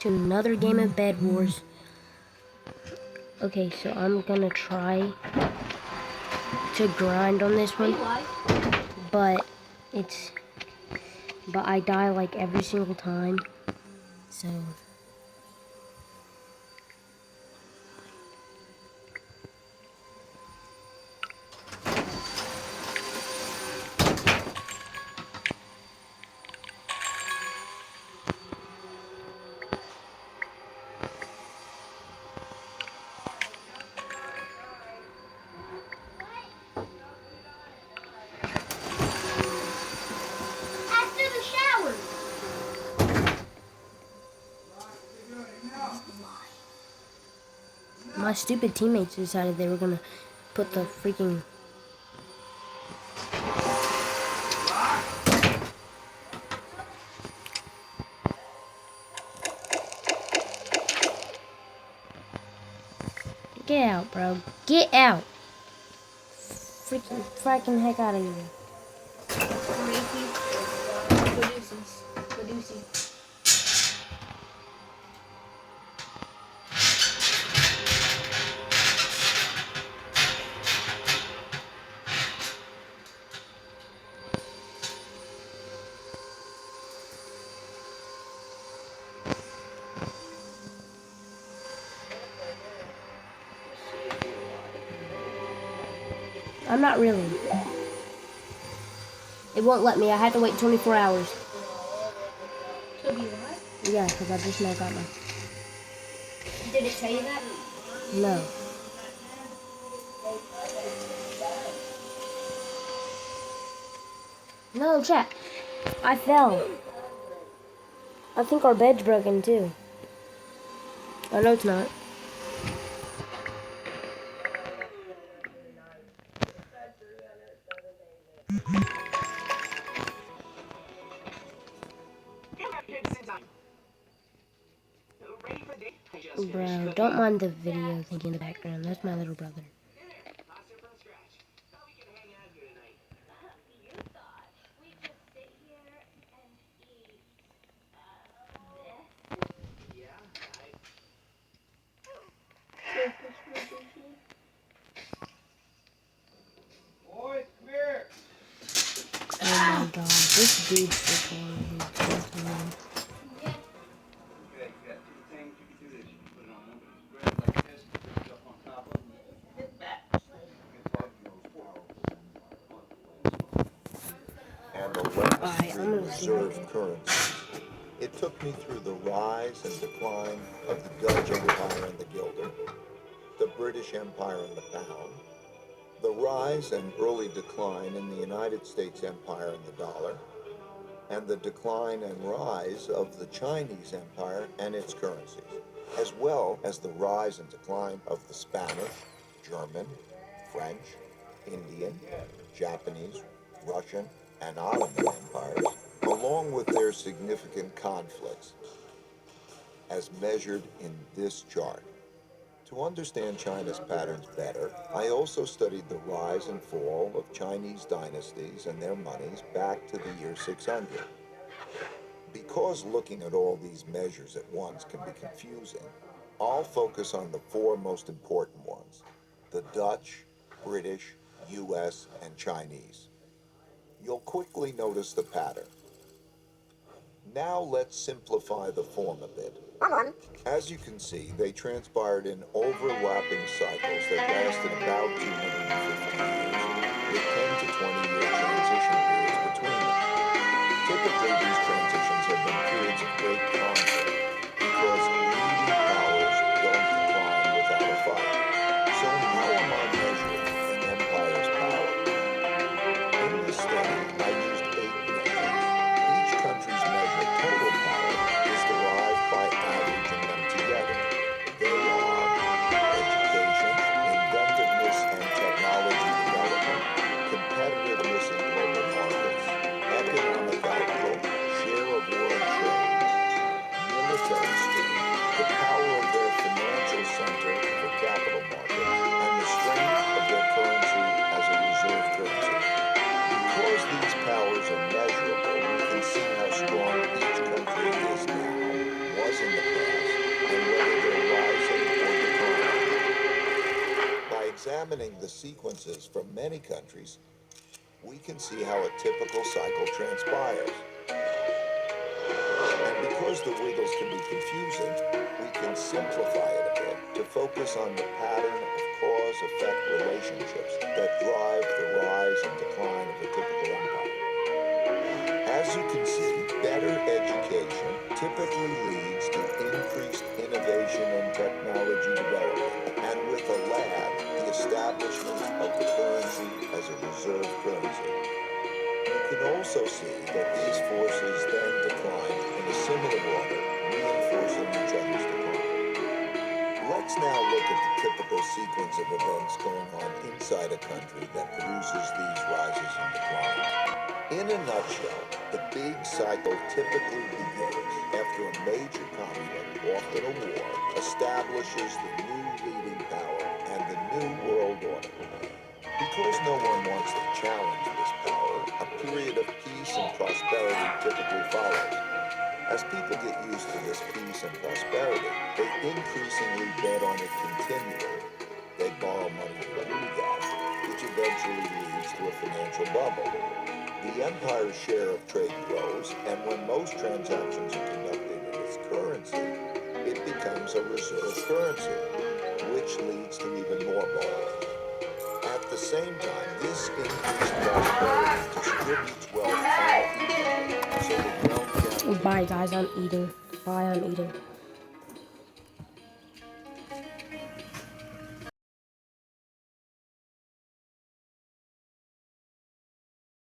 To another game of Bed Wars. Okay, so I'm gonna try to grind on this one, but I die like every single time, so. My stupid teammates decided they were gonna put the freaking... Get out, bro. Get out. Freaking heck out of here. I'm not really. It won't let me. I have to wait 24 hours. To be what? Yeah, because I just now got my... Did it tell you that? No. No, chat. I fell. I think our bed's broken too. Oh, no, it's not. Bro, don't mind the video thing in the background. That's my little brother. Boys, come here. Oh my god, this dude's recording. Okay, you got two things you can do this. You can put it on one of these bread like this, put it up on top of them, and hit that. And the last Alright, I'm gonna see. reserve currency. It took me through the rise and decline of the Dutch Empire and the guilder, the British Empire and the pound, the rise and early decline in the United States Empire and the dollar, and the decline and rise of the Chinese Empire and its currencies, as well as the rise and decline of the Spanish, German, French, Indian, Japanese, Russian, and Ottoman empires, along with their significant conflicts, as measured in this chart. To understand China's patterns better, I also studied the rise and fall of Chinese dynasties and their monies back to the year 600. Because looking at all these measures at once can be confusing, I'll focus on the four most important ones: the Dutch, British, US, and Chinese. You'll quickly notice the pattern. Now let's simplify the form a bit. As you can see, they transpired in overlapping cycles that lasted about 250 years, with 10 to 20-year transition periods between them. Typically, these transitions have been periods of great conflict, because leading powers don't decline without a fight. So how am I measuring an empire's power? In this study, I used 8 measures. Each country's measure of total power is derived by averaging them together. They are education, inventiveness and technology development, competitiveness in global markets, economic output, share of world trade, military speed, the power of their financial center for capital markets, and the strength of their currency as a reserve currency. Because these powers are measurable, we can see how strong each country is now, was in the past, examining the sequences from many countries, we can see how a typical cycle transpires. And because the wiggles can be confusing, we can simplify it a bit to focus on the pattern of cause-effect relationships that drive the rise and decline of a typical empire. As you can see, better education typically leads to increased innovation and technology development, and with a lag, the establishment of the currency as a reserve currency. You can also see that these forces then decline in a similar order, reinforcing each other's decline. Let's now look at the typical sequence of events going on inside a country that produces these rises and declines. In a nutshell, the big cycle typically begins after a major conflict, often a war, establishes the new leading power and the new world order. Because no one wants to challenge this power, a period of peace and prosperity typically follows. As people get used to this peace and prosperity, they increasingly bet on it continually. They borrow money to do that, which eventually leads to a financial bubble. The empire's share of trade grows, and when most transactions are conducted in its currency, it becomes a reserve currency, which leads to even more borrowing. At the same time, this increased prosperity distributes wealth unevenly, so the wealth gap. Bye, guys. I'm eating. Bye, I'm eating.